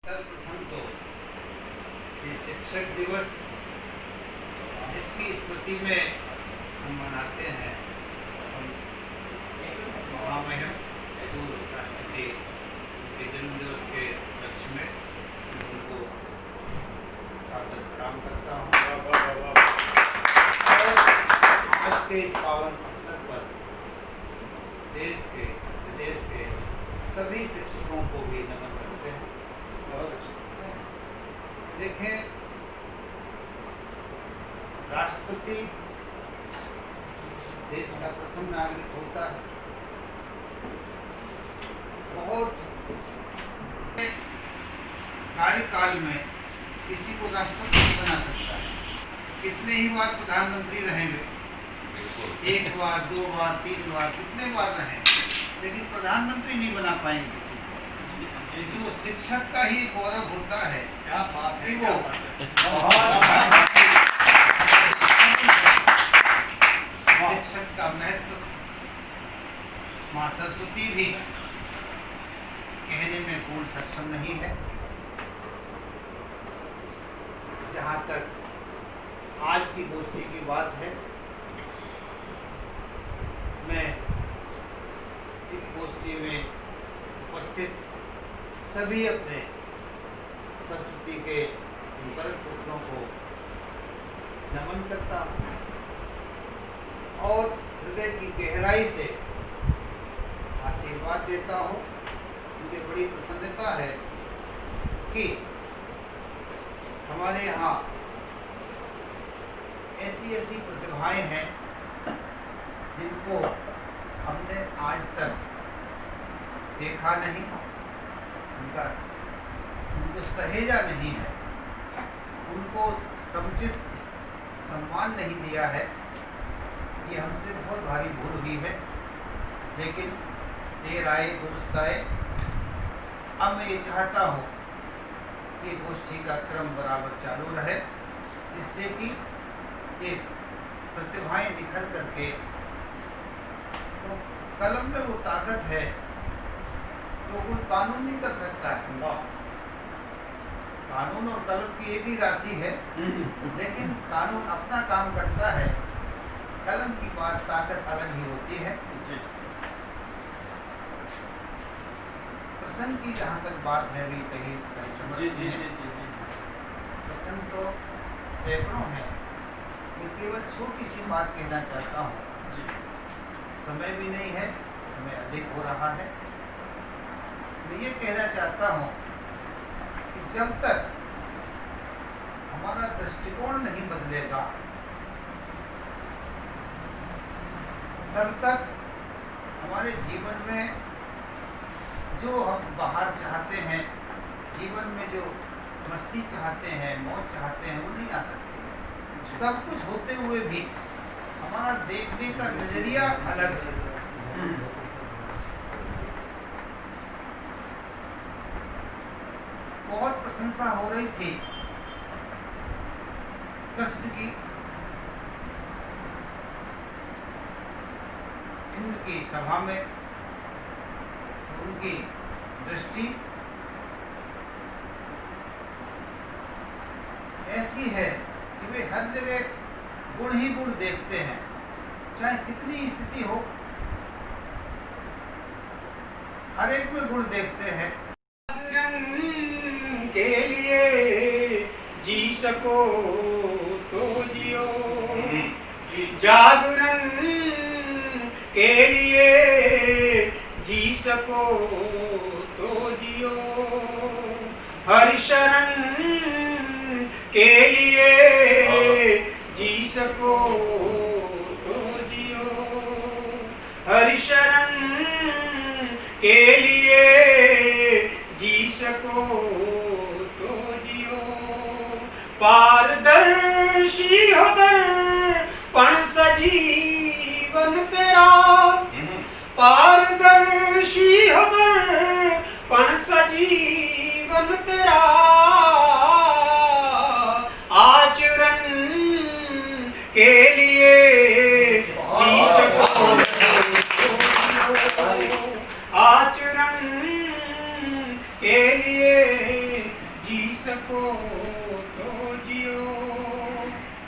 सर्वप्रथम तो ये शिक्षक दिवस जिसकी स्मृति में हम मनाते हैं, महामहिम पूर्व राष्ट्रपति के जन्म दिवस के लक्ष्य में उनको सादर प्रणाम करता हूँ। और आज के इस पावन अवसर पर देश के विदेश के सभी शिक्षकों को भी नमन करते हैं। देखें, राष्ट्रपति देश का प्रथम नागरिक होता है। बहुत कार्यकाल में किसी को राष्ट्रपति नहीं बना सकता है। कितने ही बार प्रधानमंत्री रहेंगे, एक बार, दो बार, तीन बार, कितने बार रहें, लेकिन प्रधानमंत्री नहीं बना पाएंगे किसी को। क्योंकि वो शिक्षक का ही गौरव होता है कि वो शिक्षक का महत्व माँ सरस्वती भी कहने में पूर्ण सक्षम नहीं है। जहाँ तक आज की गोष्ठी की बात है, मैं इस गोष्ठी में उपस्थित सभी अपने सरस्वती के वरद पुत्रों को नमन करता हूँ और हृदय की गहराई से आशीर्वाद देता हूँ। मुझे बड़ी प्रसन्नता है कि हमारे यहाँ ऐसी ऐसी प्रतिभाएं हैं जिनको हमने आज तक देखा नहीं, उनको सहेजा नहीं है, उनको समुचित सम्मान नहीं दिया है। ये हमसे बहुत भारी भूल हुई है, लेकिन देर आए दुरुस्त आए। अब मैं ये चाहता हूँ कि गोष्ठी का क्रम बराबर चालू रहे, जिससे कि ये प्रतिभाएं निखर करके, तो कलम में वो ताकत है तो कोई कानून नहीं कर सकता है। कानून और कलम की एक ही राशि है, लेकिन कानून अपना काम करता है, कलम की बात ताकत अलग ही होती है। प्रसंग की जहाँ तक बात है भी कहीं प्रसंग तो सैकड़ों हैं, मैं केवल छोटी सी बात कहना चाहता हूँ। समय भी नहीं है, समय अधिक हो रहा है। मैं ये कहना चाहता हूँ कि जब तक हमारा दृष्टिकोण नहीं बदलेगा, तब तक हमारे जीवन में जो हम बाहर चाहते हैं, जीवन में जो मस्ती चाहते हैं, मौज चाहते हैं, वो नहीं आ सकती। सब कुछ होते हुए भी हमारा देखने का नजरिया अलग है। बहुत प्रशंसा हो रही थी कृष्ण की, इंद्र की सभा में। उनकी दृष्टि ऐसी है कि वे हर जगह गुण ही गुण देखते हैं, चाहे कितनी स्थिति हो, हर एक में गुण देखते हैं। के लिए जी सको तो जियो, जागरण के लिए जी सको तो जियो, हर शरण के लिए जी सको तो जियो, हर शरण के लिए जी सको तो जियो, पारदर्शी हो दर्पण सजीवन तेरा, पारदर्शी हो दर्पण सजीवन तेरा, आचरण के लिए जी सको, आचरण के लिए सको तो जियो।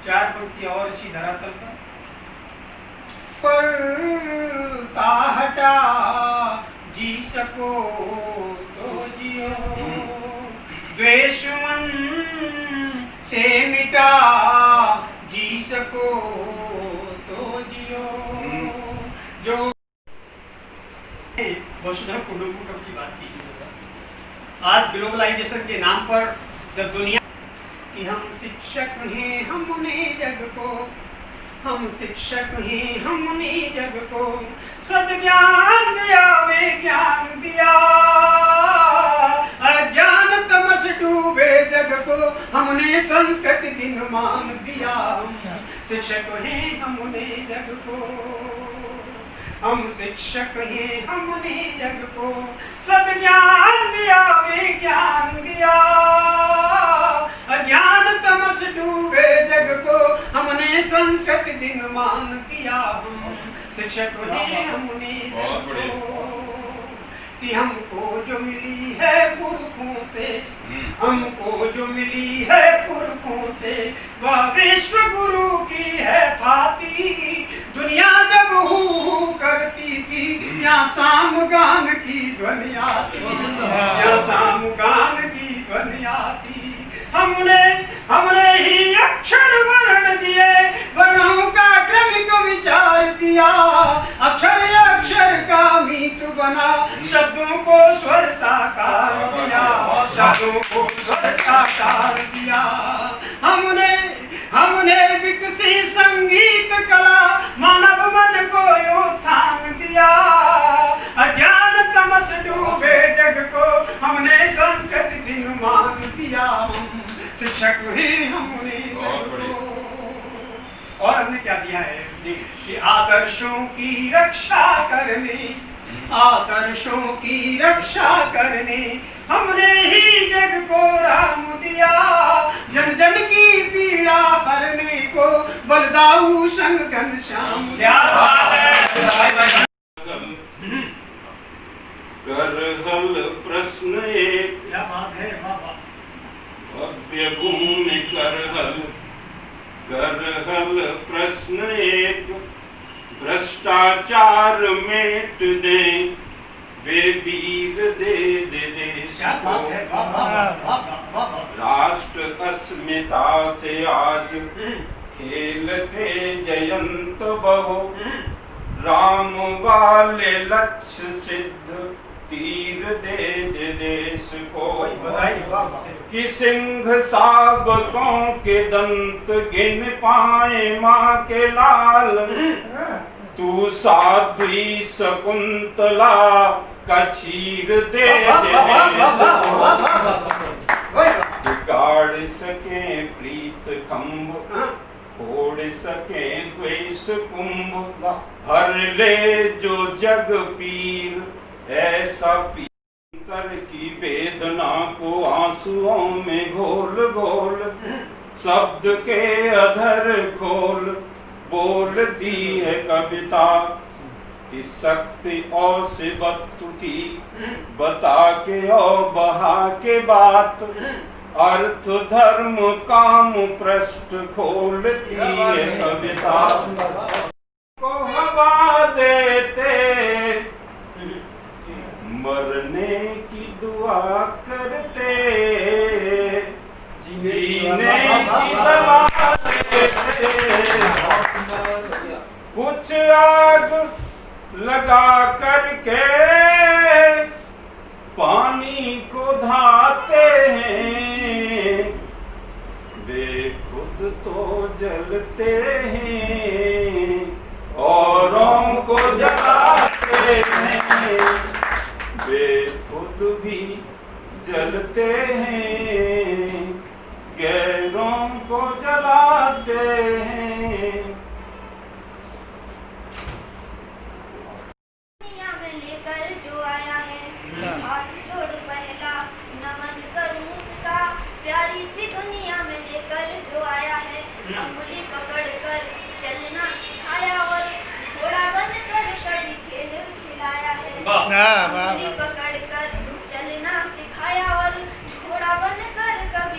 चार पंक्ति और इसी धरातल पर हटा जी सको तो जियो। द्वेष मन से मिटा जी सको तो जियो। जो वसुधैव कुटुंबकम की बात की, आज ग्लोबलाइजेशन के नाम पर जब दुनिया कि हम शिक्षक हैं हमने जग को, हम शिक्षक हैं हमने जग को, सद्ज्ञान दिया वे ज्ञान दिया, अज्ञान तमस डूबे जग को, हमने संस्कृति दिन मान दिया। हम शिक्षक हैं हमने जग को, हम शिक्षक हैं हमने जग को, सद्ज्ञान दिया वे ज्ञान दिया, अज्ञान तमस डूबे जग को, हमने संस्कृति दिन मान दिया। हम शिक्षक हैं हमने जग को, कि हमको जो मिली है पुरखों से, हमको जो मिली है पुरखों से, वह विश्व गुरु की है थाती। दुनिया जब हू करती थी, यहाँ साम गान की ध्वनि आती, यहाँ साम गान की ध्वनि आती। हमने ही अक्षर वर्ण दिए, वर्णों का क्रमिक विचार दिया, अक्षर अक्षर का मीत बना, शब्दों को स्वर साकार दिया, शब्दों को स्वर साकार दिया। हमने विकसित संगीत कला, मानव मन को उत्थान दिया, अज्ञान तमस डूबे जग को, हमने संस्कृति दिन मान दिया। शिक्षक ही हमने जग को। और हमने क्या दिया है कि आदर्शों की रक्षा करने, आदर्शों की रक्षा करने, हमने ही जग को राम दिया, जन जन की पीड़ा हरने को, बलदाऊ संग घनश्याम। क्या बात है। करहल प्रश्न एक, क्या बात है बाबा। भव्य भूमि करहल प्रश्न एक, भ्रष्टाचार मेट दे, वे वीर दे देश को। राष्ट्र अस्मिता से आज खेलते जयंत बहो, राम वाले लक्ष्य सिद्ध तीर दे देश को। कि सिंह साबकों के दंत गिन पाए माँ के लाल, तू साध्वी शकुंतला का चीर दे देश को। गाड़ सके प्रीत खंभ, फोड़ सके द्वेष कुंभ, हर ले जो जग पीर, ऐसा पीतर की वेदना को आंसुओं में घोल घोल, शब्द के अधर खोल, बोलती है कविता कि शक्ति और शिवत्व की बता के और बहा के बात, अर्थ धर्म काम पृष्ठ खोलती है कविता। को हवा देते मरने की दुआ करते, जीने की दवा देते, कुछ आग लगा करके पानी को धाते हैं, वे खुद तो जलते हैं औरों को जलाते हैं, वे खुद भी जलते हैं गैरों को जलाते हैं। दुनिया में लेकर जो आया है, हाथ जोड़ पहला नमन करूं उसका, प्यारी सी दुनिया में लेकर जो आया है, अंगुली पकड़ कर चलना सिखाया और घोड़ा बनकर कभी खेल खिलाया है। अंगुली पकड़ कर चलना सिखाया और घोड़ा बनकर कभी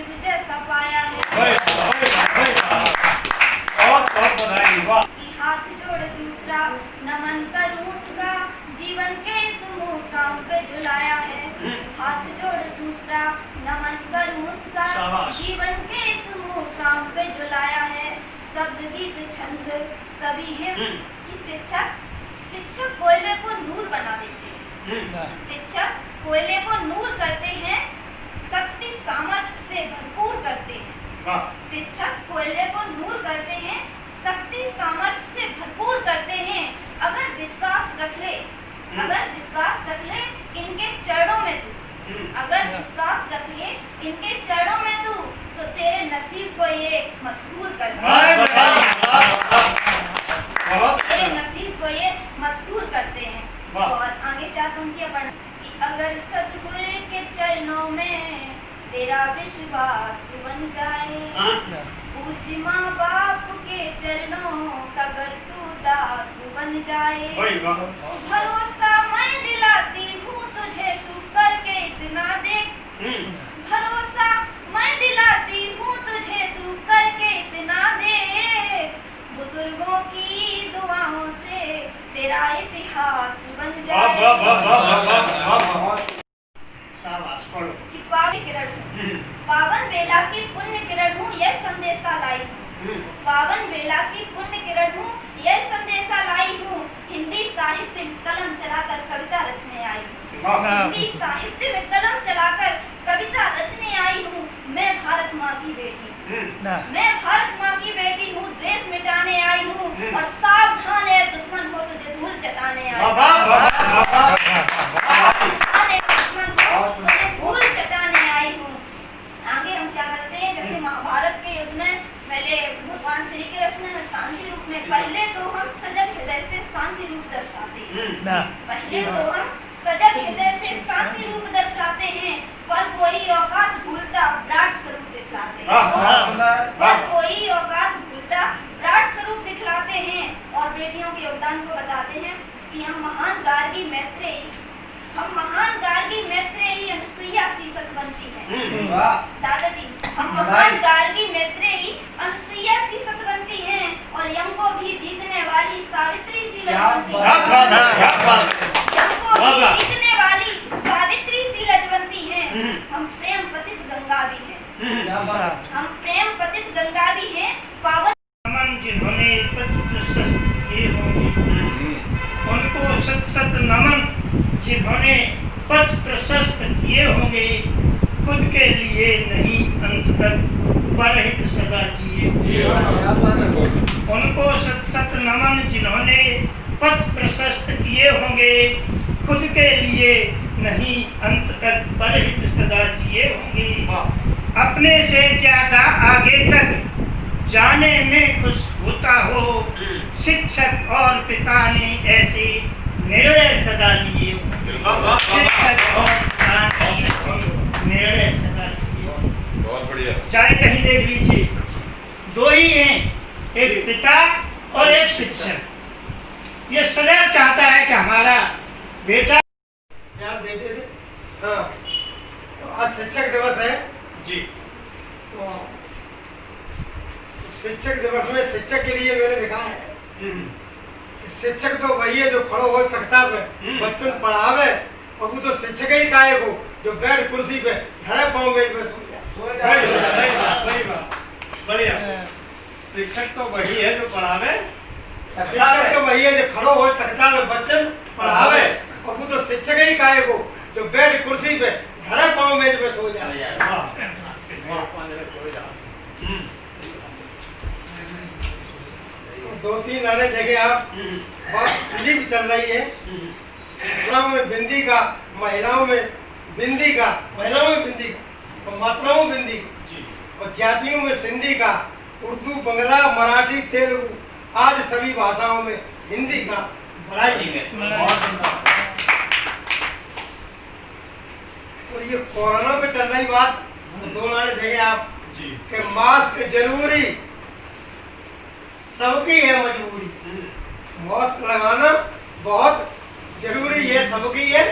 शिव जैसा पाया है। बहुत बधाई। वाह। कि हाथ जोड़ दूसरा नमन करूं उसका, जीवन के इस मुकाम पे झुलाया है। हाथ जोड़ दूसरा नमन करूं उसका, शाबाश। जीवन के इस मुकाम पे झुलाया है। शब्द गीत छंद सभी हैं कि शिक्षक कोयले को नूर बना देते हैं। शिक्षक कोयले को नूर करते हैं, शक्ति सामर्थ्य से भरपूर करते हैं। शिक्षक कोयले को नूर करते हैं, शक्ति सामर्थ्य से भरपूर करते हैं। अगर विश्वास रख ले इनके चरणों में तू, अगर विश्वास रख ले इनके चरणों में तू, तो तेरे नसीब को ये मशहूर कर तेरे नसीब को ये मशहूर करते हैं। और आगे 4 पंक्तियां पढ़ कि अगर सतगुरु के चरणों में तेरा विश्वास बन जाए, पूज्य माँ बाप के चरणों का अगर तू दास बन जाए, भरोसा मैं दिलाती हूँ तुझे, तू करके इतना देख। भरोसा मैं दिलाती हूँ तुझे, तू करके इतना देख। बुजुर्गों की दुआओं से तेरा इतिहास बन जाए। शाबाश, पढ़ो। कि पावन किरण हूँ, पावन बेला की पुण्य किरण हूँ, यह संदेशा लाई हूँ। पावन बेला की पुण्य किरण हूँ, यह संदेशा लाई हूँ। हिंदी साहित्य में कलम चलाकर कविता रचने आई हूँ। हिंदी साहित्य में कलम चलाकर कविता रचने आई हूँ। मैं भारत माँ की बेटी हूँ, मैं भारत माँ की बेटी हूँ। द्वेष मिटाने आई हूँ, और सावधान है दुश्मन हो तुझे धूल चटाने आई हूँ। धूल चटाने आई हूँ। आगे हम क्या करते हैं, जैसे महाभारत के युद्ध में पहले भगवान श्री कृष्ण शांति रूप में, पहले तो हम सजग हृदय से शांति रूप दर्शाते हैं। पहले तो हम सजग हृदय से शांति रूप दर्शाते हैं, पर कोई औकात भूलता विराट स्वरूप दिखलाते हैं। पर कोई औकात भूलता विराट स्वरूप दिखलाते हैं। और बेटियों के योगदान को बताते हैं कि हम महान गार्गी मैत्रेयी अनुसुईया सीसत बनती है। दादाजी, हम महान गार्गी मैत्रेयी अनुसुईया सीसत बनती हैं, और यम को भी जीतने वाली सावित्री सीलज बनती है। यम को भी जीतने वाली सावित्री सीलज बनती हैं। हम प्रेम पतित गंगा भी हैं, हम प्रेम पतित गंगा भी हैं। पावन जिन्होंने पथ प्रशस्त किए होंगे, उनको सत सत नमन। जिन्होंने पथ प्रशस्त किए होंगे, खुद के लिए नहीं अंत तक परहित सदा जिए। उनको सत सत नमन, जिन्होंने पथ प्रशस्त किए होंगे, खुद के लिए नहीं अंत तक परहित सदा जिए होंगे। अपने से ज्यादा आगे तक जाने में खुश होता हो, शिक्षक और पिता ने ऐसे निर्णय सदा लिए। शिक्षक और पिता ने ऐसे निर्णय सदा लिए। बहुत बढ़िया। चाहे कहीं देख लीजिए, 2 ही हैं, एक पिता और एक शिक्षक। ये सदैव चाहता है कि हमारा बेटा ध्यान देते थे। हाँ, तो आज शिक्षक दिवस है जी। तो शिक्षक दिवस में शिक्षक के लिए मैंने लिखा है, शिक्षक तो वही है जो खड़ो हो तख्ता पे बच्चों पढ़ावे, और वो तो शिक्षक ही काहे को जो बैठ कुर्सी पे धरे पाँव मेज पे सो जाए। बढ़िया। शिक्षक तो वही है जो पढ़ावे, शिक्षक तो वही है जो खड़ो हो तख्ता पे बच्चन पढ़ावे, और वो तो शिक्षक ही काहे को जो बैठ कुर्सी पे धरे पाँव मेज पे सो जाए। तो 2-3 गाने देखे आप, बहुत फिल्म चल रही है। महिलाओं में बिंदी का, महिलाओं में बिंदी का, महिलाओं में बिंदी का, और मात्राओं में बिंदी का, और जातियों में सिंधी का, उर्दू, बंगला, मराठी, तेलुगु आदि सभी भाषाओं में हिंदी का बढ़ाई। और ये कोरोना पे चल रही बात, तो 2 गाने देखे आप कि मास्क जरूरी सबकी है मजबूरी। मास्क लगाना बहुत जरूरी है, सबकी है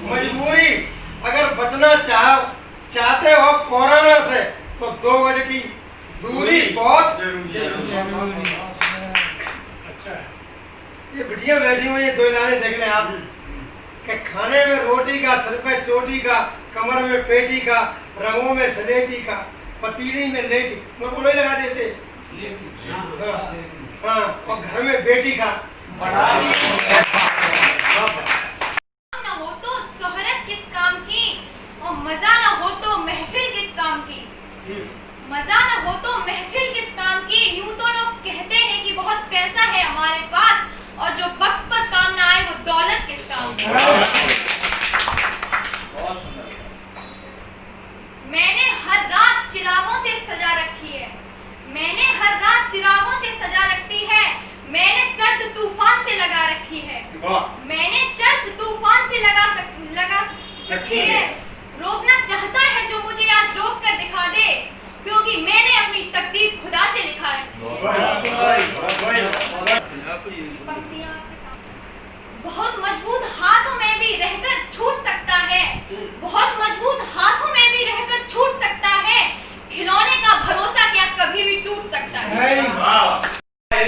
मजबूरी। अगर बचना चाहते हो कोरोना से, तो 2 गज की दूरी बहुत जरूरी। अच्छा है। ये बिटियां बैठी हुई हैं, 2 लाने देख रहे हैं आप कि खाने में रोटी का, सर पे चोटी का, कमर में पेटी का, रंगों में सलेटी का, पतीली में लेटी, मैं बोलो ही लगा देते। हाँ, और घर में बेटी का बड़ा ना हो तो शोहरत किस काम की, और मजा ना हो तो महफिल किस काम की। मजा ना हो तो महफिल किस काम की। यूं तो लोग कहते हैं कि बहुत पैसा है हमारे पास, और जो वक्त पर काम ना आए वो दौलत किस काम की। मैंने हर रात चिरागों से सजा रखी है, मैंने हर रात चिरागों से सजा रखी है। मैंने शर्त तूफान से लगा रखी है, मैंने शर्त तूफान से लगा रखी है। रोकना चाहता है जो मुझे आज रोक कर दिखा दे, क्योंकि मैंने अपनी तकदीर खुदा से लिखा है। पंक्तियां आपके सामने। बहुत मजबूत हाथों में भी रहकर छूट सकता है, बहुत मजबूत हाथों में भी रहकर छूट सकता है। खिलौने का भरोसा क्या कभी भी टूट सकता है।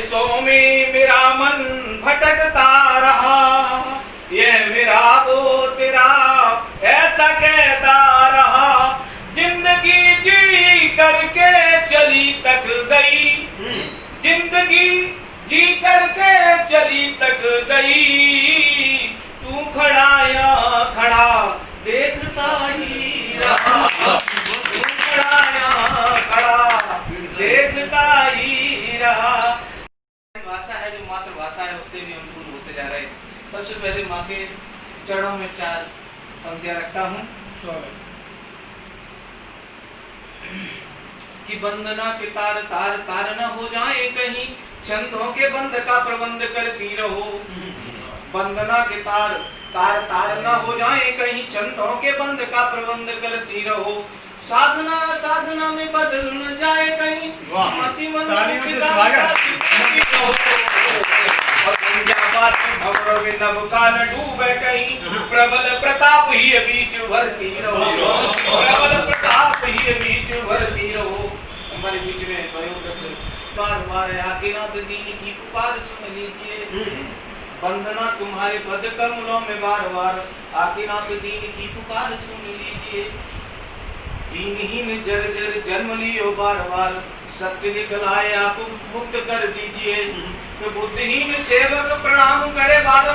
सो में मेरा मन भटकता रहा, यह मेरा वो तेरा ऐसा कहता रहा। जिंदगी जी करके चली तक गई, जिंदगी जी करके चली तक गई। तू खड़ा या खड़ा देखता ही रहा, तू खड़ा या खड़ा देखता ही रहा। भाषा है जो मातृभाषा है, उससे भी हम शुरू होते जा रहे हैं। सबसे पहले माँ के चरणों में 4 पंक्तियां रखता हूँ कि वंदना के तार तार तार न हो जाए कहीं, छंदों के बंध का प्रबंध करती रहो। वंदना के तार तार तार न हो जाए कहीं, छंदों के बंध का प्रबंध करती रहो। साधना साधना में बदल न जाए कहीं, मति मन नभ का न डूबे कहीं। प्रबल प्रताप ही बीच भरती रहो, प्रबल प्रताप ही बीच भरती रहो। हमारे बीच में बार बार आके नाथ दीन की पुकार सुन लीजिए। वंदना तुम्हारे पद कमलों में बार बार आके नाथ दीन की पुकार सुन लीजिए। दीनहीन जर जर जन्म लियो बार बार, सत्य दिखलाए आप मुक्त कर दीजिए। तो बुद्धिहीन सेवक प्रणाम करे बार